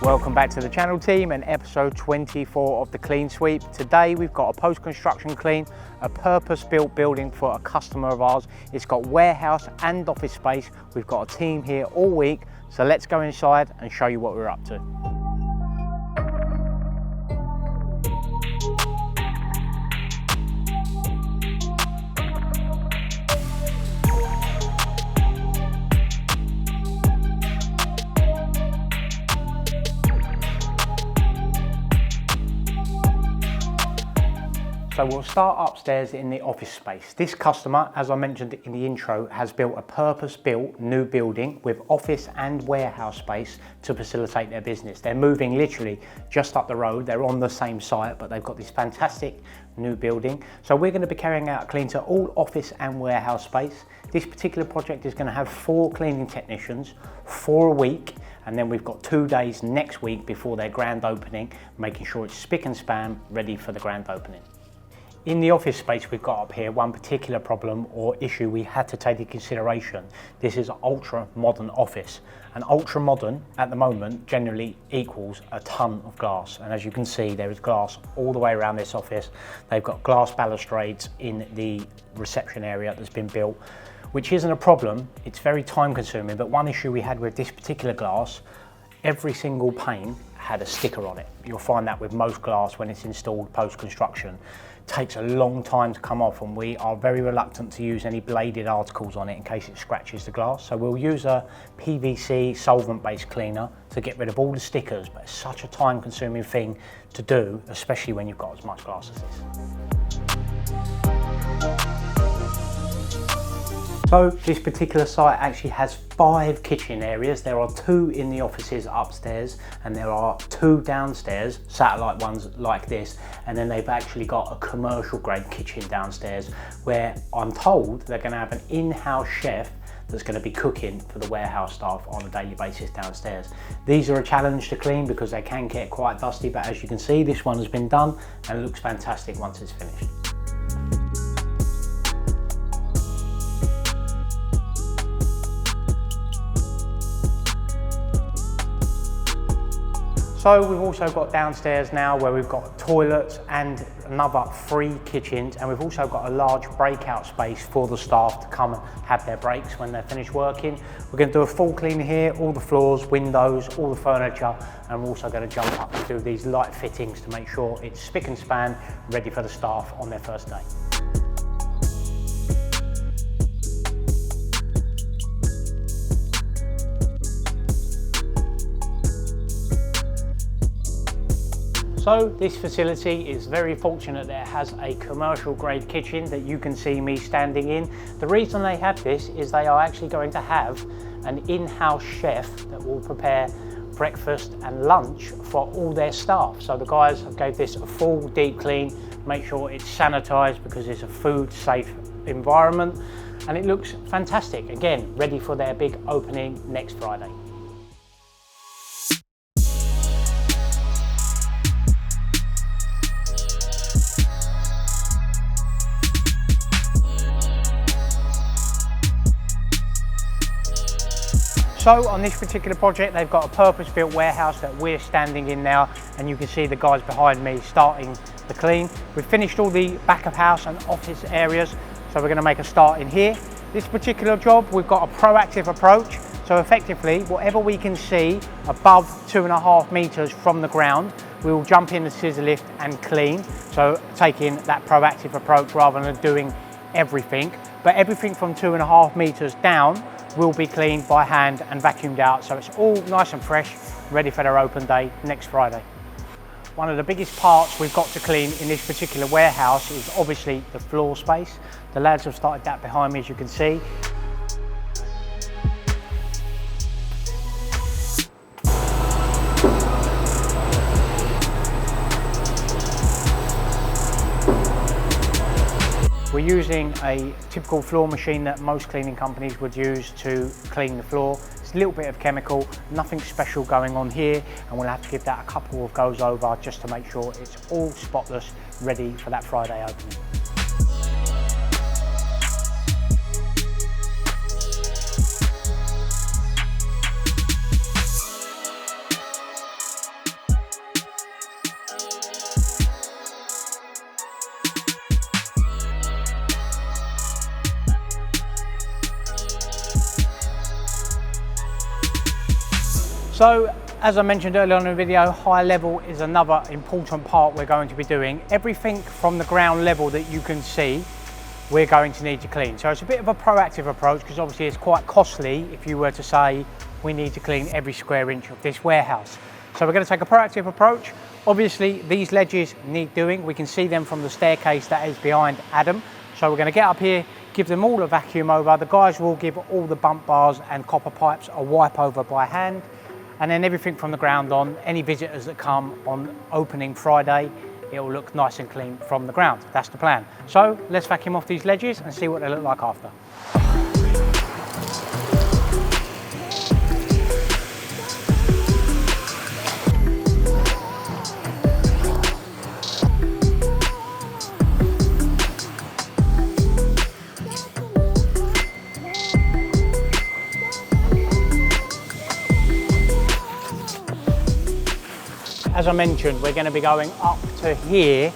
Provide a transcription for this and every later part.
Welcome back to the channel, team, and episode 24 of the Clean Sweep. Today we've got a post-construction clean, a purpose-built building for a customer of ours. It's got warehouse and office space. We've got a team here all week, so let's go inside and show you what we're up to. So we'll start upstairs in the office space. This customer, as I mentioned in the intro, has built a purpose-built new building with office and warehouse space to facilitate their business. They're moving literally just up the road. They're on the same site, but they've got this fantastic new building. So we're going to be carrying out a clean to all office and warehouse space. This particular project is going to have 4 cleaning technicians, 4 a week, and then we've got 2 days next week before their grand opening, making sure it's spick and span, ready for the grand opening. In the office space we've got up here, one particular problem or issue we had to take into consideration. This is an ultra modern office. An ultra modern at the moment generally equals a ton of glass, and as you can see there is glass all the way around this office. They've got glass balustrades in the reception area that's been built, which isn't a problem. It's very time consuming, but one issue we had with this particular glass, every single pane had a sticker on it. You'll find that with most glass when it's installed post-construction. Takes a long time to come off, and we are very reluctant to use any bladed articles on it in case it scratches the glass. So we'll use a PVC solvent-based cleaner to get rid of all the stickers, but it's such a time-consuming thing to do, especially when you've got as much glass as this. So this particular site actually has 5 kitchen areas. There are 2 in the offices upstairs, and there are 2 downstairs, satellite ones like this, and then they've actually got a commercial grade kitchen downstairs where I'm told they're going to have an in-house chef that's going to be cooking for the warehouse staff on a daily basis downstairs. These are a challenge to clean because they can get quite dusty, but as you can see, this one has been done and it looks fantastic once it's finished. So we've also got downstairs now where we've got toilets and another 3 kitchens, and we've also got a large breakout space for the staff to come and have their breaks when they're finished working. We're going to do a full clean here, all the floors, windows, all the furniture, and we're also going to jump up and do these light fittings to make sure it's spick and span, ready for the staff on their first day. So this facility is very fortunate that it has a commercial grade kitchen that you can see me standing in. The reason they have this is they are actually going to have an in-house chef that will prepare breakfast and lunch for all their staff. So the guys gave this a full deep clean, make sure it's sanitized because it's a food safe environment, and it looks fantastic. Again, ready for their big opening next Friday. So on this particular project, they've got a purpose-built warehouse that we're standing in now, and you can see the guys behind me starting the clean. We've finished all the back of house and office areas, so we're going to make a start in here. This particular job, we've got a proactive approach, so effectively whatever we can see above 2.5 meters from the ground, we will jump in the scissor lift and clean. So taking that proactive approach rather than doing everything, but everything from 2.5 meters down will be cleaned by hand and vacuumed out, so it's all nice and fresh, ready for their open day next Friday. One of the biggest parts we've got to clean in this particular warehouse is obviously the floor space. The lads have started that behind me, as you can see. We're using a typical floor machine that most cleaning companies would use to clean the floor. It's a little bit of chemical, nothing special going on here, and we'll have to give that a couple of goes over just to make sure it's all spotless, ready for that Friday opening. So, as I mentioned earlier on in the video, high level is another important part we're going to be doing. Everything from the ground level that you can see, we're going to need to clean. So it's a bit of a proactive approach because obviously it's quite costly if you were to say we need to clean every square inch of this warehouse. So we're going to take a proactive approach. Obviously these ledges need doing. We can see them from the staircase that is behind Adam. So we're going to get up here, give them all a vacuum over. The guys will give all the bump bars and copper pipes a wipe over by hand. And then everything from the ground on, any visitors that come on opening Friday, it will look nice and clean from the ground. That's the plan. So let's vacuum off these ledges and see what they look like after. As I mentioned, we're going to be going up to here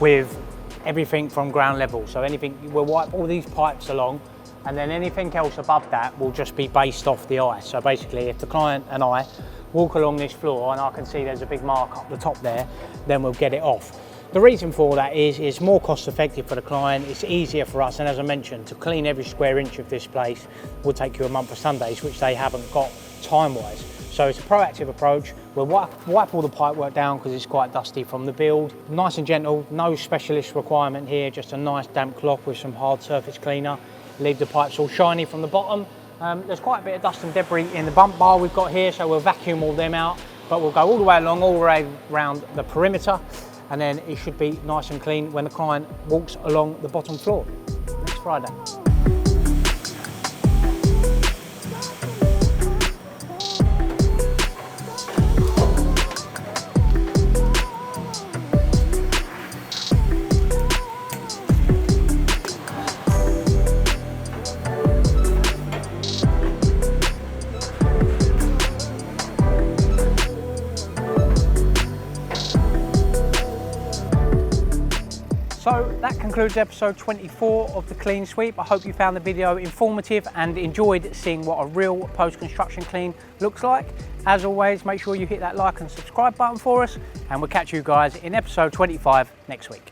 with everything from ground level. So anything, we'll wipe all these pipes along, and then anything else above that will just be based off the ice. So basically, if the client and I walk along this floor and I can see there's a big mark up the top there, then we'll get it off. The reason for that is it's more cost effective for the client, it's easier for us, and as I mentioned, to clean every square inch of this place will take you a month of Sundays, which they haven't got time-wise. So it's a proactive approach. We'll wipe all the pipe work down because it's quite dusty from the build. Nice and gentle, no specialist requirement here, just a nice damp cloth with some hard surface cleaner. Leave the pipes all shiny from the bottom. There's quite a bit of dust and debris in the bump bar we've got here, so we'll vacuum all them out, but we'll go all the way along, all the way around the perimeter, and then it should be nice and clean when the client walks along the bottom floor next Friday. So that concludes episode 24 of the Clean Sweep. I hope you found the video informative and enjoyed seeing what a real post-construction clean looks like. As always, make sure you hit that like and subscribe button for us, and we'll catch you guys in episode 25 next week.